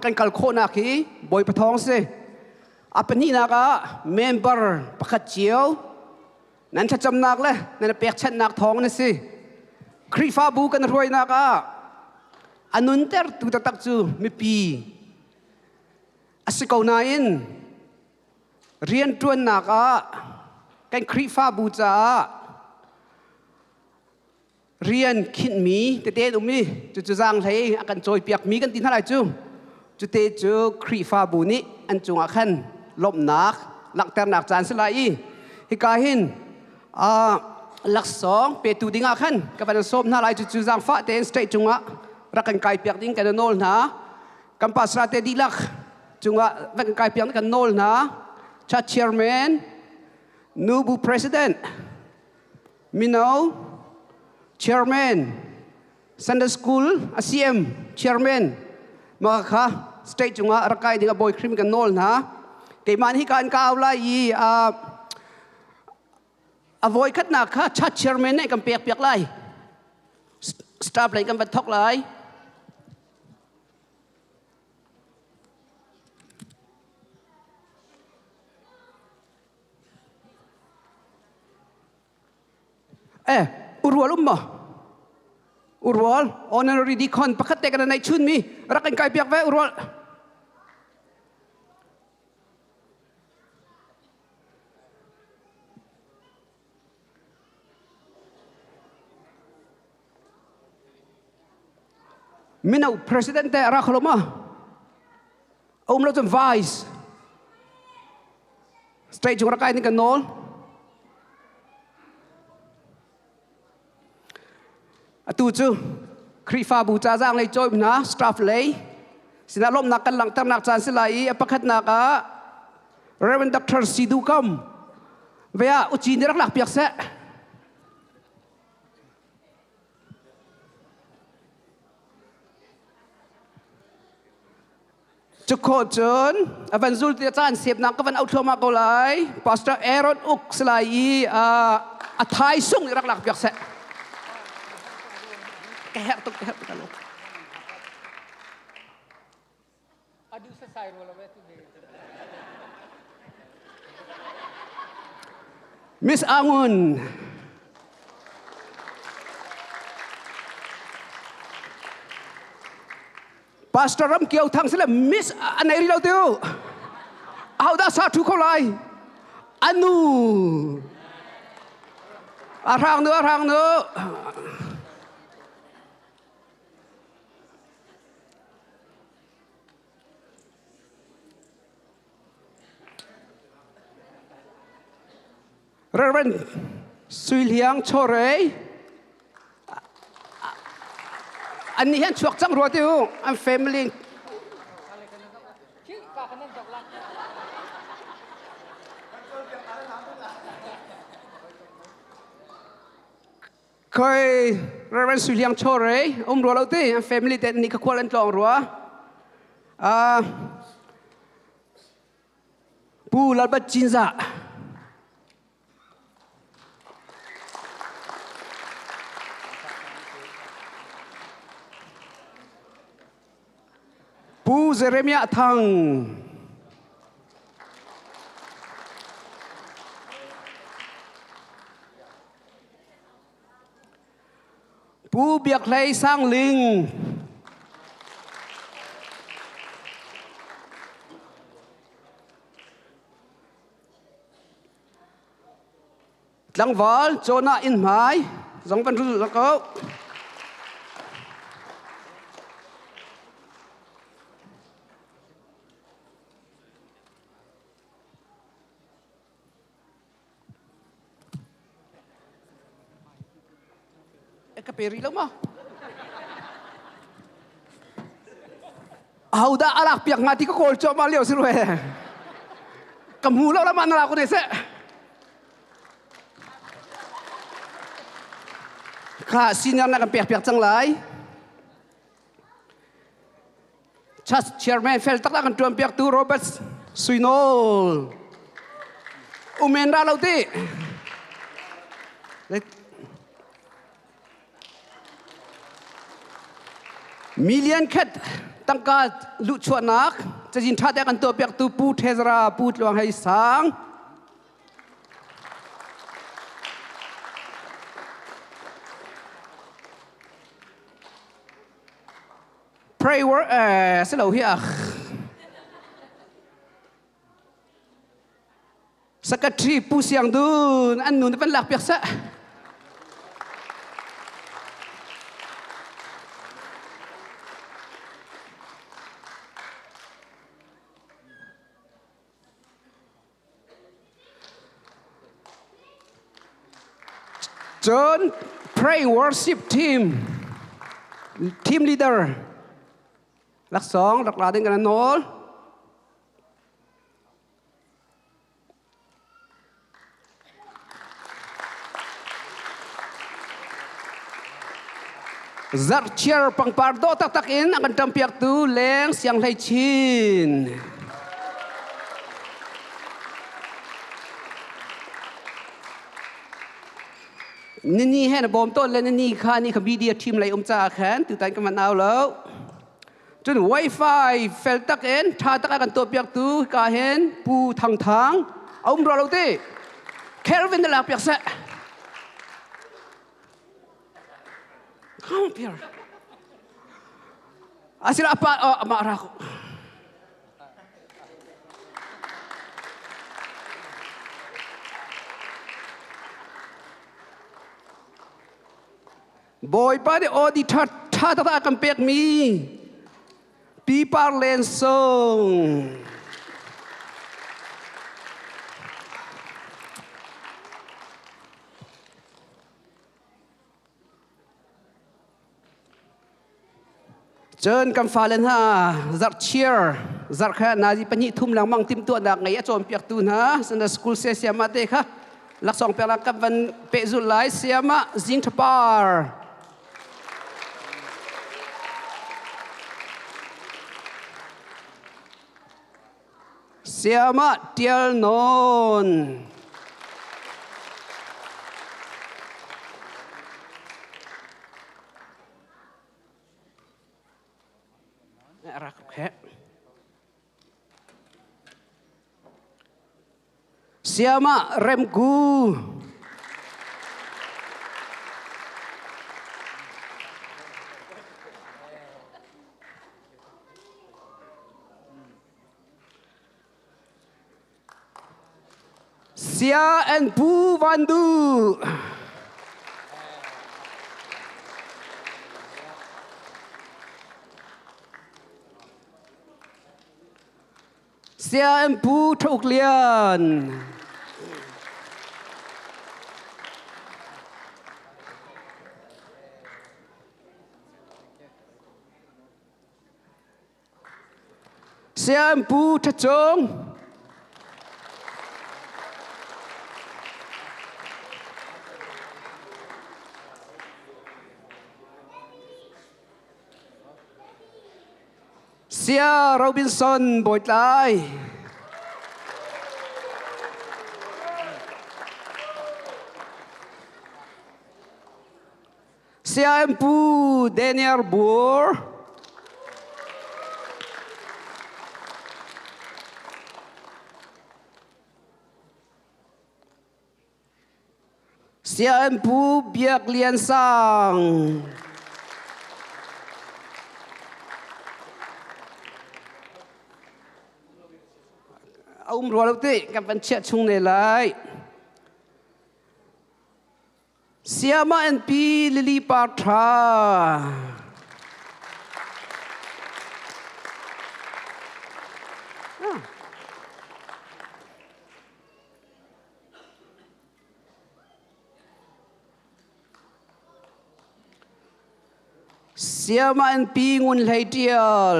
kan kalkhona khi boy pathong se apani na ka member pakhat chiao nan thacham nak le nan pek chat nak thong na si khrifa bu kan roi na ka anun ter tu tak chu mi pi asikau na in rian tuan na ka kan khrifa bu cha rian khin mi te te um mi chu jang thei akan choi piak mi kan tin halai chu te chu khrifa bu ni an chunga khan lop nak lak ter nak chan selai hi ka hin Laksawng pe tu dinga khan ka ban som na lai chu jang fa ten state chunga rakan kai piak ding kan nol na kan pasra te dilak chunga rakan kai piak kan nol na cha chairman nubu president minau chairman Sunday school ACM chairman maka state chunga rakai dinga boy krim kan nol na ke man hi kan ka awla yi avoid khat na kha cha chairman ne kan pek lai staff lai kan ban thok lai urwal urwal honorary deacon pakhat te kan nai chun mi rakan kai piak ve urwal minau president te ra kholoma lo tum vice state jung rakai ni kan nol atu chu khrifa bu cha jang lei choi na staff lei sina lom nak kan lang tam nak chan silai pakhat na ka reverend dr sidu kam vea uchi ni rak lak piak se chu kho chon avan zul ti chan sep nak ka van out thoma ko lai pastor aaron uk silai a thai sung ni rak lak piak se keher tu kalau adu selesai wala betu de Miss Angun Pastor Ram kiau thang sila Miss anai ri lo tu au da sa thu ko lai anu arang nu Reverend Siang choreอันนี้เห็นชวกจังรัวติวอัน family เคย Reverend Siang choreรัวเราติอัน family แต่นี่ก็ควรอันลองรัวปูลัดบัดจินซะปูเซเรมียทังปูเบียกเลยสร้างลิงหลังวอลโจนาอินหมายสองพันรุ่นแล้วก็kaperi lang mo. Auda alak piak ngati ko kolcho malio sirwe. Kamulaw laman na ako nese. Ka senior na kan piak chang lai. Chas chairman fel tak kan tuan piak tu Robert Suinol. Umendra lauti. Million kat ตั้งการลุชวนักจะยินท่าแต่กันตัวเปียกตูปูเทสราปูหลวงให้สัง pray word sẽ lâu hiệp secretary pu siang dun an nun vẫn lạc biệt sẽ John pray worship team leader Laksawng đặc là đến cái nól zar chair pang pardo tak tak in akan tampiak tu leng siang lai chinนี่ให้นะบอมต้นแล้วนี่ค่ะนี่คือวิดีโอทีมไล่จ่าแขนตื่นเต้นกันมาเอาแล้วจน Wi-Fi เฟลตักเอ็นท่าตักกันตัวเปียกตู้กาเห็นปูทางเอารอเราตีแคลวินได้หลักเปียกเสะข้ามเปียกอาศิลปะมารักบอยป้าเดออดีท่าตากันเปียกมีปีปาร์เลนซงเจิญกำฟ้าเลนฮะจัดเชียร์จัดแค่นาจีปัญญิทุ่มหลังมังติมตัวดักไงโจมเปียกตูนฮะสันดาสกูลเสียมาเตะค่ะลักษณะเปียกกับวันเปจุไลเสียมาจิงทปาร์เสียมาเตียลนนรักแค่เสียมาเรมกูเสียแอนปูวันดูเสียแอนปูทุกเลียนเสียแอนปูทัดจงเสียโรบินสันบอยไลเสียเอ็มปูเดนิเอลบัวเสียเอ็มปูเบียกเลียนซังรัวเราตีกับบัญชีชุงในไลเสียมาเอ็นปีลิลีปาทราเสียมาเอ็นปีงุนไหลเดียล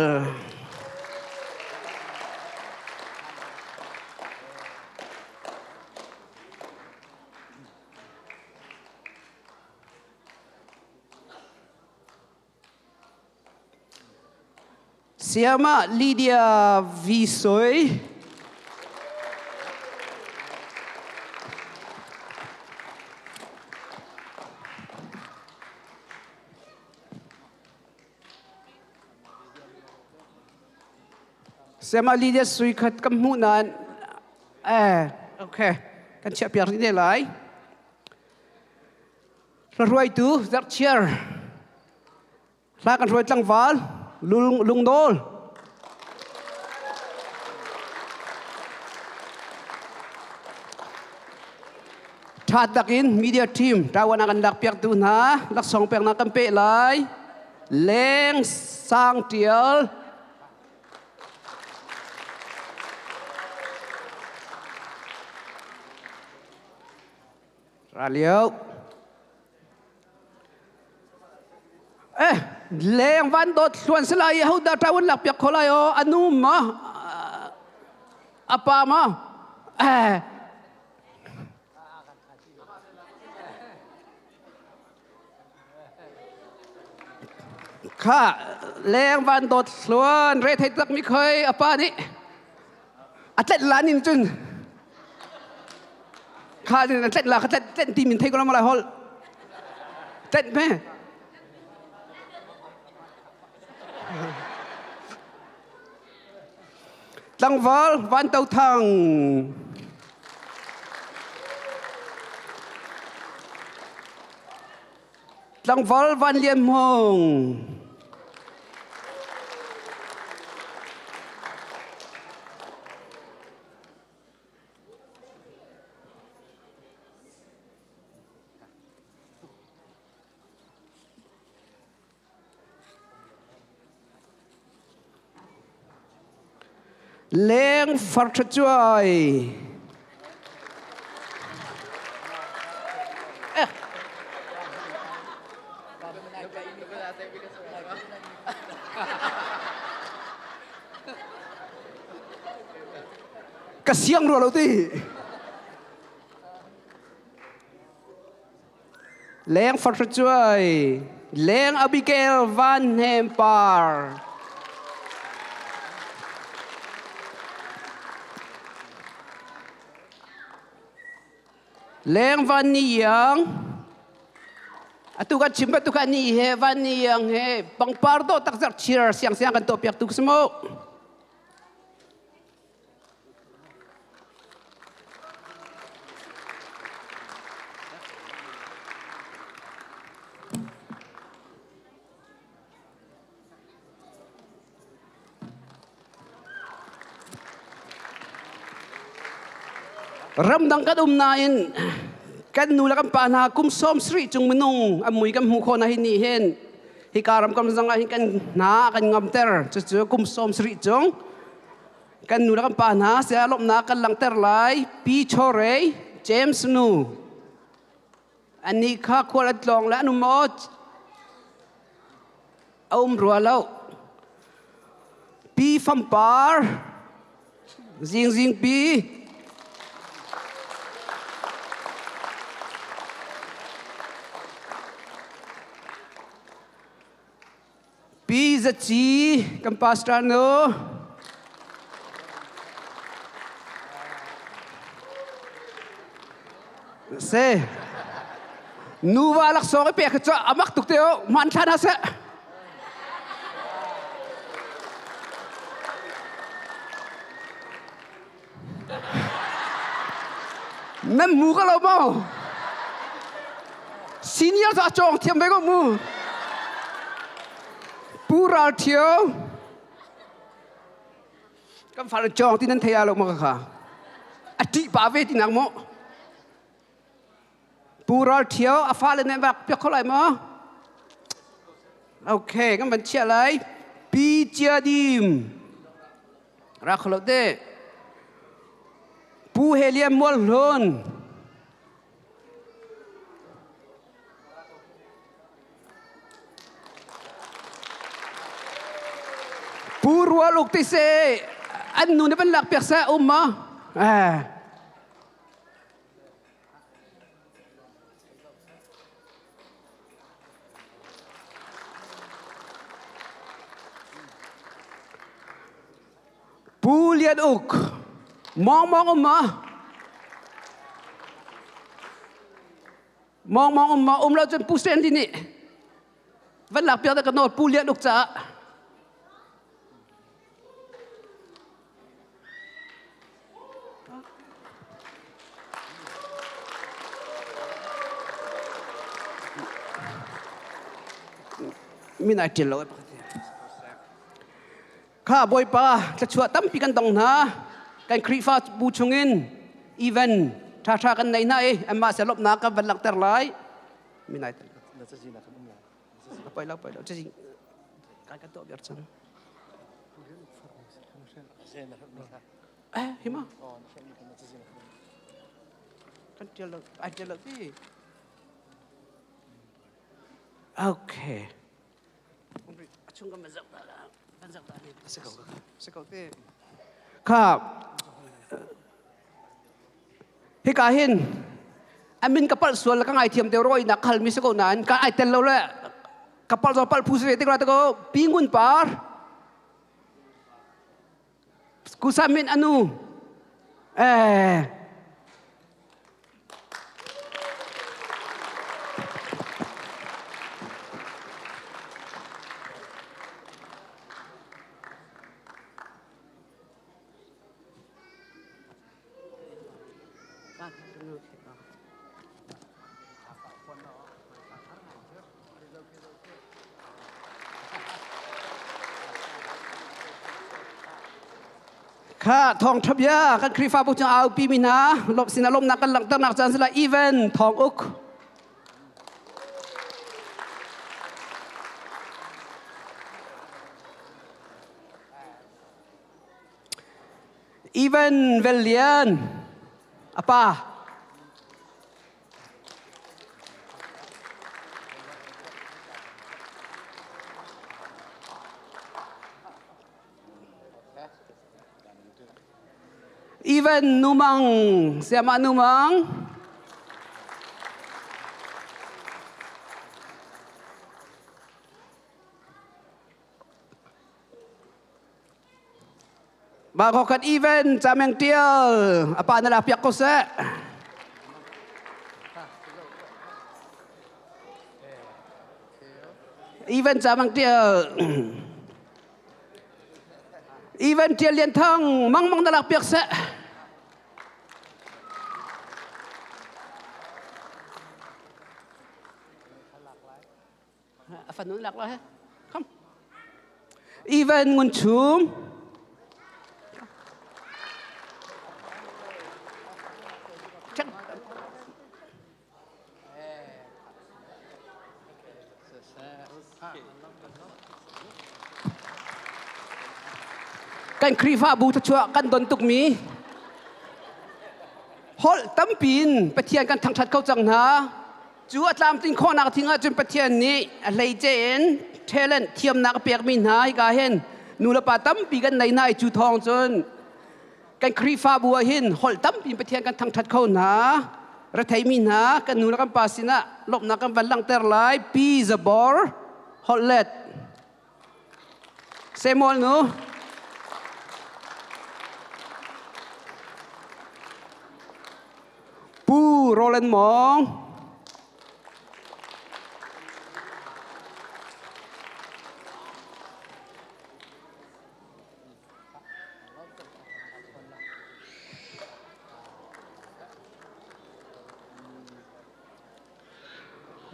เสียมาลีเดียวิสอย Sema lidia sui khat kam mu nan okay kan chia piar ni lai la ruai tu zar chiar la kan ruai tlang wal lung dol That dakin media team tawan akan dak piak tu na Laksawng Peknak kan pe lai leng sang tial Raliau leng van dot suan selai hu da tawan lak piak kholai o anum ma apa maค่ะแรงวันโดดล้วนเรทให้ตักไม่เคยอ่ะป้านี่อัดเล่นล้านนินจุนข้าเนี่ยเล่นล้านข้าเล่นทีมินเทก็แล้วมาหลายฮอลเล่นไหมตั้งวอลวันเต้าทางตั้งวอลวันเลียมมงแรงฟัดช่วยกระเสียงรัวเราที่แรงฟัดช่วยแรงอบิเกลวันเฮมปาร์แรงวันนี้ยังatukan cimba tukan ni he van ni yang he bang pardo tak zak cheer siang kan topiak tuk semua ramdang kan nain kan nula kan pana kum som sri chung menung amui kan mukho na hini hen hikaram kam zanga hin kan na kan ngamter chu kum som sri chung kan nula kan pana se alop na kan langter lai pi chore James nu ani kha kholat long la nu mo rualo pi fam par zing pi Pizza chi kampastrano se nuwa Laksawng pe kha amak tuk teo man thana se nan mu ka lo mo senior sa chong thiam be ko mu Pura thiêu Kam phải chong tin nan thaya lo ma kha ati ba ve tin ang mo Pura thiêu a fa le ne bak pek kholai mo Okay kam ban chia lai pi chia dim ra khlo de pu helium mol lon Purwa luk ti se anu ne ban lak pek sa umma Pulian uk mong umma mong umma lo chen pusen di ni van lak pek ta kan no pulian uk cha mi nai til lo kha boy pa tla chua tam pi kan dong na kan kri fa bu chungin even tha tha kan nei nai amma se lop na ka ban lak ter lai mi nai tel pai la che jing kan ka to biar chan hima kan til lo ti okay chung kan mazak ta mazak ta ni se kau te kha hi ka hin amin kapal sual ka ngai thiam te roi na khal mi se ko nan ka ai tel lo le kapal zo pal phu se te kra te ko pingun par kusamin anuข้าทองทับยากันครีฟ้าบุญเอาปีมินาลบสินาลมนักกันหลังตั้งหนักจันสละอีเวนทองอุกอีเวนเวลเลียนapa even numang siapa numang bagokan even jameng tiel apa adalah pihak kose even jameng tiel even tiel lian thang mang adalah pihak se phầnนู้นหลักแล้วฮะครับ even งุนชุมกันครีฟ้าบูทัชวะกันดนตุกมีฮอลตั้มปีนไปเทียนกันทางชัดเข้าจังนะจูอัตลามติงข้อนักทิ้งอาจจะประเทศนี้อะไรเจนเทเลนเทียมนักเปียกมินหายกาเห็นนูละปาตั้มปีกันในจูทองจนกันครีฟ้าบัวเห็นหอลตั้มปีประเทศกันทางทัดเข้าหนาระไทยมินหากันนูละกันปาสินะลบนักกันบันลังเตอร์ไลปีซาบอร์ฮอลเลตเซมอลนูปูโรเลนมอง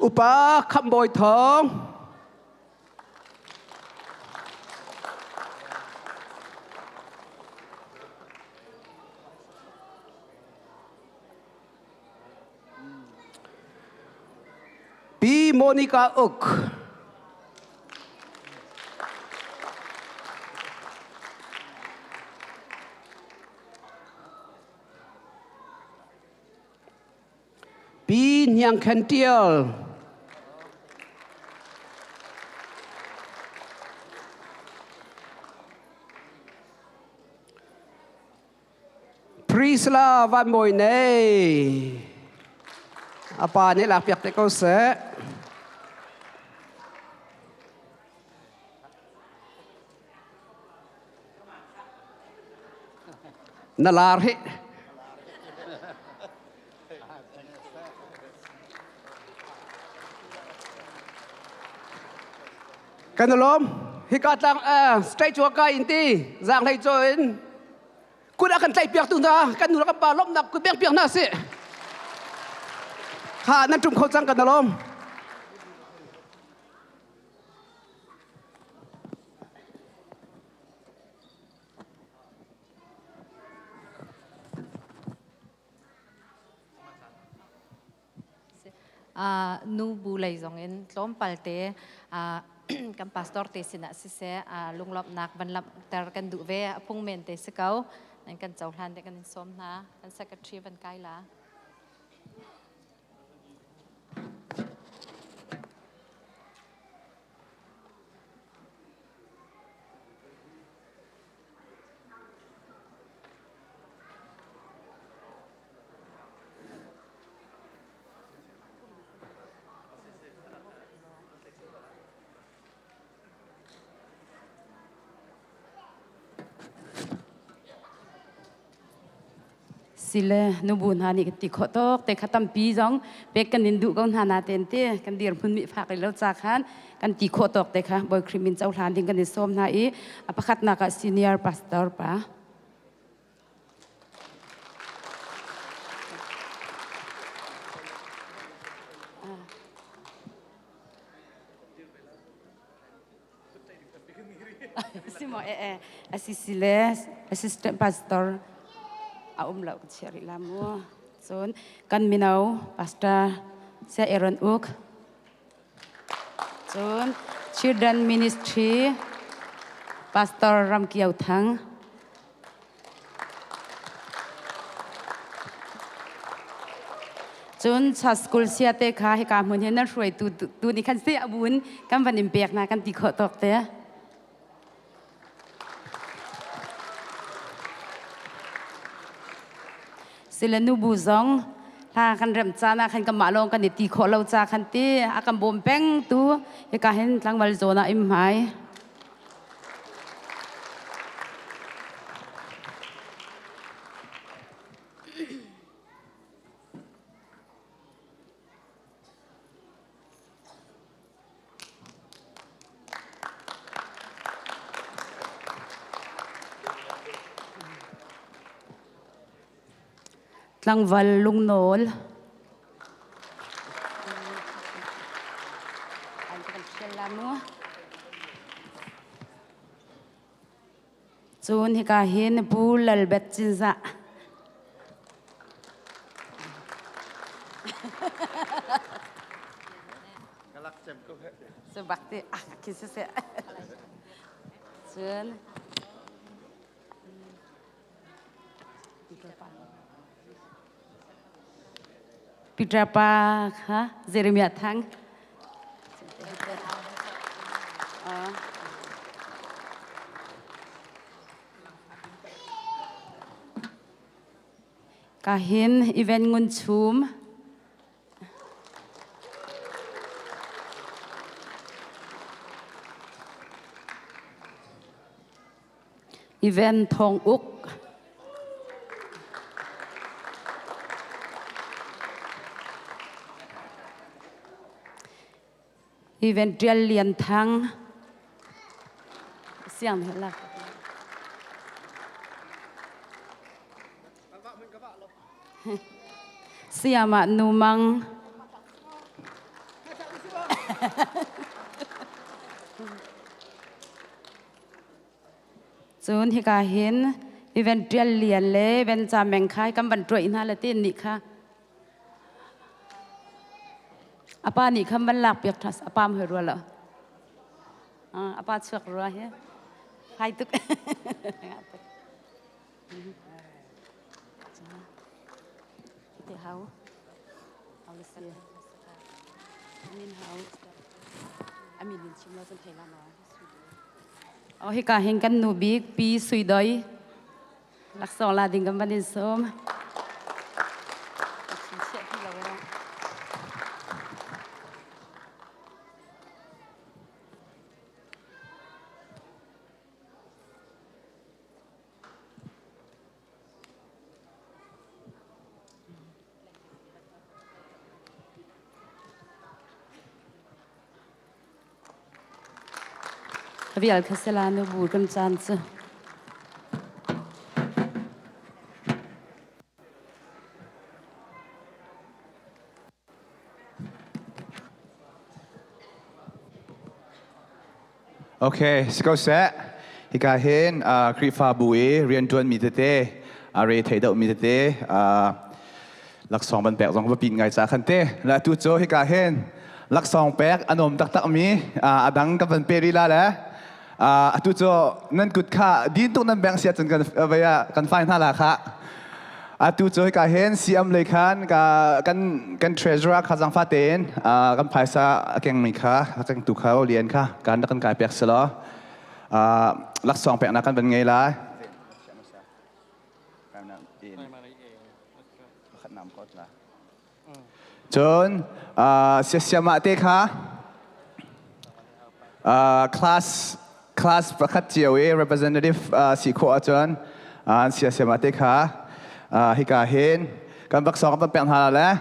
อุปาคำบอยทองปีโมนิกาอุกปีเนียงแคนเทียลPrisla van mooi nee. Apa ni lah pihak tekose. Nalari. Kanalom, hikat lang straight waka inti, zang lay join. Kun akan tay piak tu na, kan nula kan balom nak kun piak na si. Ha nan tum khau chang kan alom. nu bu lai zong in tlom palte kan pastor te sina si se lunglop nak ban lam ter kan du ve apung men te se kau nan kan chau hlan te kan som na kan secretary ban kai la sile nubun hani ti khotok te khatam pi jong pek kan nindu kon hana ten te kan dir phun mi phak lo cha khan kan ti khotok te kha boy krimin chau hlan ding kan som na I apakhat na ka senior pastor pa simo assistant pastor lau ceri lamu son kan minau pastor saya Aaron Uk son children ministry pastor Ram Kiau Thang son sa school sia te kha he ka mun he na roi tu ni kan se abun kan van im pek na kan ti kho tok te sila nubu zongถ้าคันเริ่มจ้านะคันกำมาลงกันตีขอเราจ้าคันตีอากันบ่มแป้งตัวยังการเห็นทางวัลโซนะอิ่มหายทางวัลลุงโนลจูนที่กาเห็นปูลลเบ็ดจินซะสบักติคิดเสียจูนปิตราปาค่ะเจเรมียทังกาเห็นอีเวนต์งุนชุมอีเวนต์ทองอุกอีเวนต์เรียนเลียนทั้งเสียงเหรอเสียมานูมังจูนที่กาเห็นอีเวนต์เรียนเลียนเลยเวนจาแมงคายกำบันตรวยน่าละตินนี่ค่ะอาป้านี่คำบรรลักเปียกทัสอาป้ามเหรัวเหรออาป้าเชือกรัวเฮ้ยไฮตุกเดี๋ยวเอาเลยสิมินเอาอามินชิมแล้วจนเทละมาเอาให้กาเห็นกันหนูบิ๊กปีสุยดอยลักษณะดิ่งกันบันดินส้มวิลคัสลานูบูกันจันทร์โอเคสกอตเซฮิกาเห็นคริฟาบุยเรียนจวนมีเตเตเรเทดมีเตเต ลักษองบันแปกสองก็ปีนไงจ้าคันเต้และตู้โจให้กาเห็นลักษองแปกอนมตักมีอดังกับบันเปรีละแหละตู้โจนั่นกุดข้าดินตุกนั้นแบ่งเสียจนกันไปกันไฟน่าละค่ะตู้โจให้กาเห็นเสียมเลยคันกันเทรเจอร์ข้าจังฟ้าเต้นกันภายซาเก่งมีค่ะจังตุกเขาเรียนค่ะการนักกันกายแปกสละลักษองแปกนักกันเป็นไงล่ะจนเสียมาเตค่ะคลาสประคัตเจียวrepresentative สีขวจนเสียมาเตค่ะฮิกาเห็นการบักสองกันเป็นหาแล้ว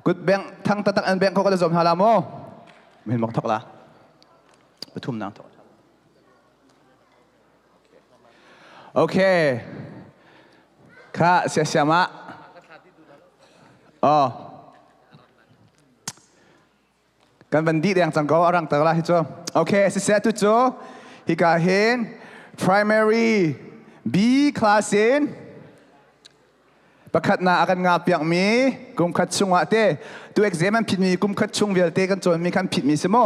กุดแบงทั้งตักอันแบงเขาก็จะจมหาลาโมเห็นบอกทักละปทุมนางทอดโอเคค่ะเสียมาอ๋อกันบันดีyangจังก็orang terlah itu. Okey, sesuatu tu hingga hen primary B class in ประคัดนาอาการงาเปียกมีกุมขัดชงวะเต้ตัว exam มันผิดมีกุมขัดชงเวลเต้กันจนมีคันผิดมีสมอ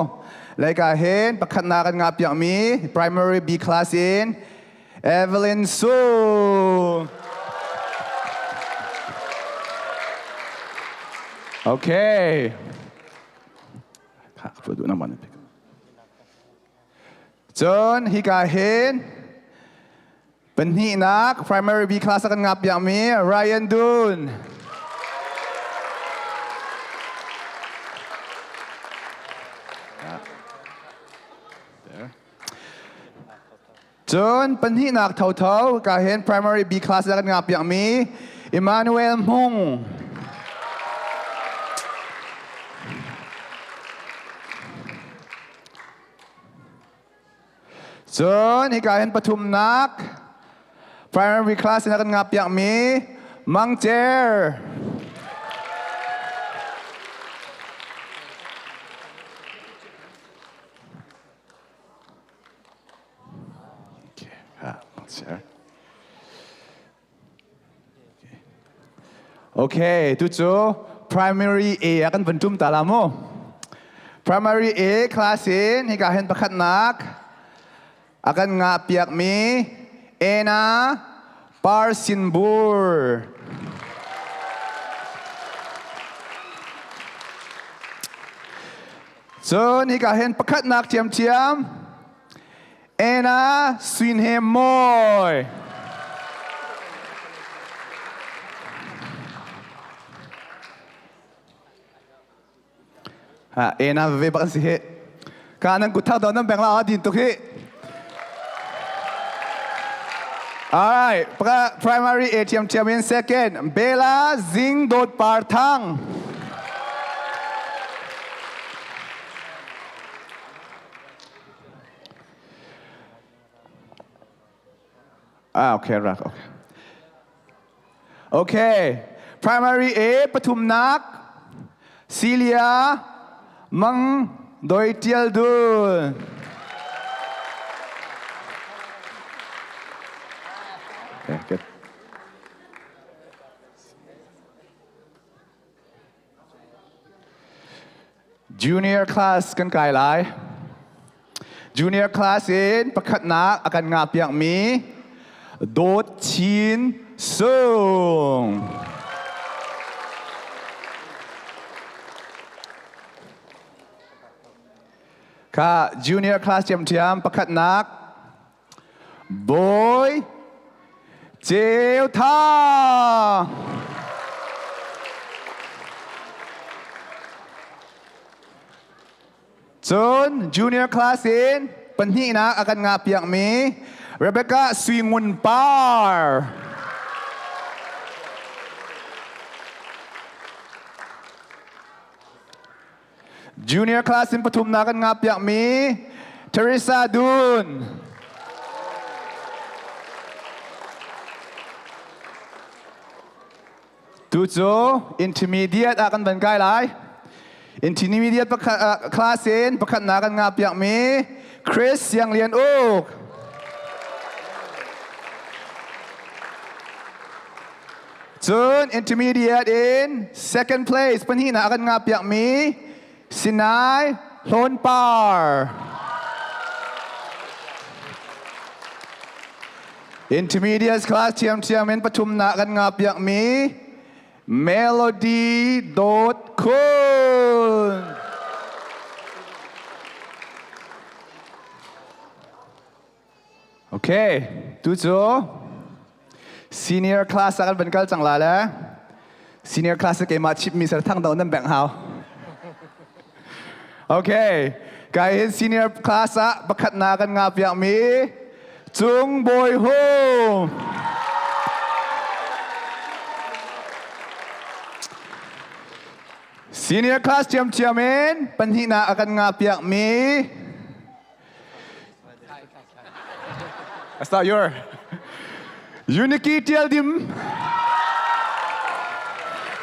เลยก็เห็นประคัดนาอาการงาเปียกมี primary B class in Evelyn SuโอเคProduk nama ni. John hingga hen penhinak primary B class akan ngap yang mi Ryan Dun. John penhinak tahu-tahu kahen primary B class akan ngap yang mi Emmanuel Mong. John hikahin patum nak primary class na kan ngap yang mi Mang Jer Okay, tuju primary A akan bentum talamu primary A class in hikahin pakat nak akan ngapiak mi Ena Parsinbur. So ni kahen pakat nak tiam-tiam Ena Swinhem Moy. Ena ve bakan sihe. Kanan kutak daw ng bangla adin to ki. Alright, primary A tiam in second. Bella Zing Dot Partang. Okay, right, okay. Okay, primary A Patumnak, Celia Mang Doi Tiel Dun. Okay, good. Junior class kan kai lai. Junior class in pakat nak akan ngapiak mi Dot Chin Sung. Ka junior class tiam pakat nak Boy Jêu Tha. Jun junior class in penhina akan ngapiak mi Rebecca Swingun Par. Junior class in Patum na akan ngapiak mi Teresa Dun. Tujuh intermediate akan bangkai lai. Intermediate class in pakat na akan ngapiak mi Chris yang lian uk. Soon, intermediate in second place. Panhina akan ngapiak mi. Sinai Lonpar. Intermediate class tiam in Patum na akan ngapiak mi. Melody Kun. Okay, tujuh. Senior class akan benkal cangla le. Senior class ke macip mi sertang daun dan beng hao. Okay, kain senior class bakat na akan ngapiak mi. Chung Boy Home. Senior class tiam panhina akan ngapiak mi. That's not your. Uniki tiel dim.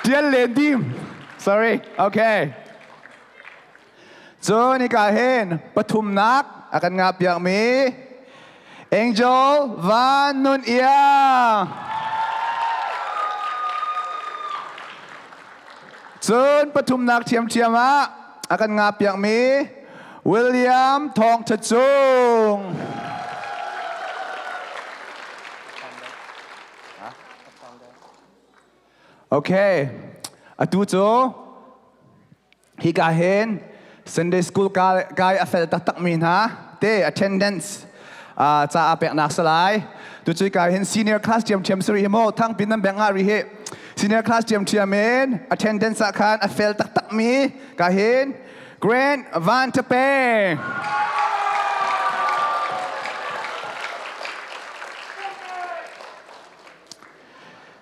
Tiel len dim. Sorry. Okay. So nikahin Patumnak akan ngapiak mi. Angel Van Nun Ia. Soon Patumnak tiam akan ngapiak mi. William Tong Tachung. Okay, atuto hikahin Sunday school kai afel tak min ha te attendance cha Peknak salai tu kahin senior class tiam seri mo thang pinam benga ri he senior class tiam men attendance akan afel tak mi kahin Grant Van Tepe.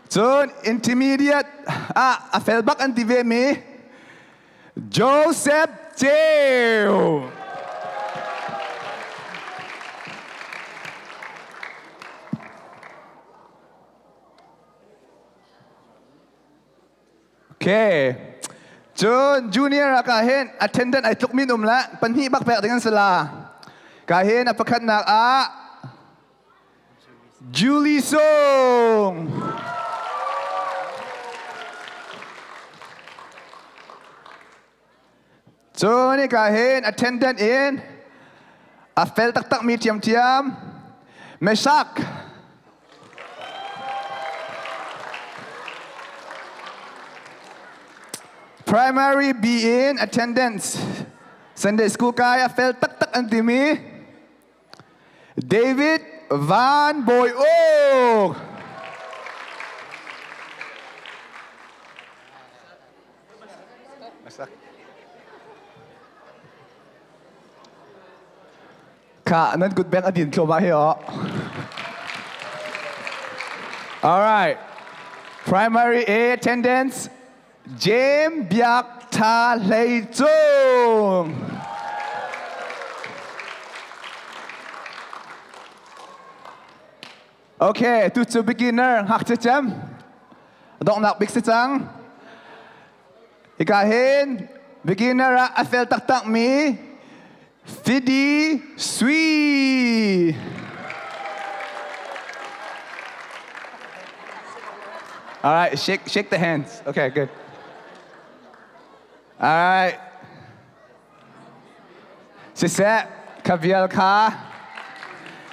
Soon, intermediate, afel bak antive mi, Joseph Teo. Okay. Soon, junior kahin, attendant ay tuk minum la, panhi bak pek dengan sela. Kahin apakan nak Julie Song. So ni kahin attendant in afel tak mi tiam Mesak. Primary B in attendance Sunday school kai afel tak antimi David Van Boy Ka nan good bang adin kyo ba hiyo. All right. Primary A attendance James Biak Ta Lei Chung. Okay, to beginner hak jam. Dok nak big sitang. Ikahin beginner afel tak mi. Fidi Sui. All right, shake the hands. Okay, good. All right. Sisat Kavial Ka.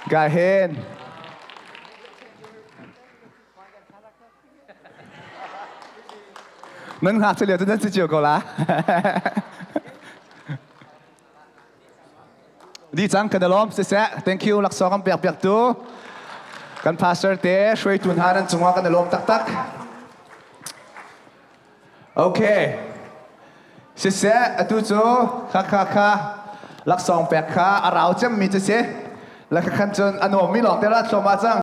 Gahin. Nâng hạt sẽ liệu cho nên sẽ chiều cầu lá. Đi chăng cần lom sẽ thank you Laksawng kan piak tu kan pastor te shui tun hanan chungwa kan lom tak okay sẽ atu cho kha Laksawng pek kha arau chem mi se la khan chon anom mi lok te ra thoma chang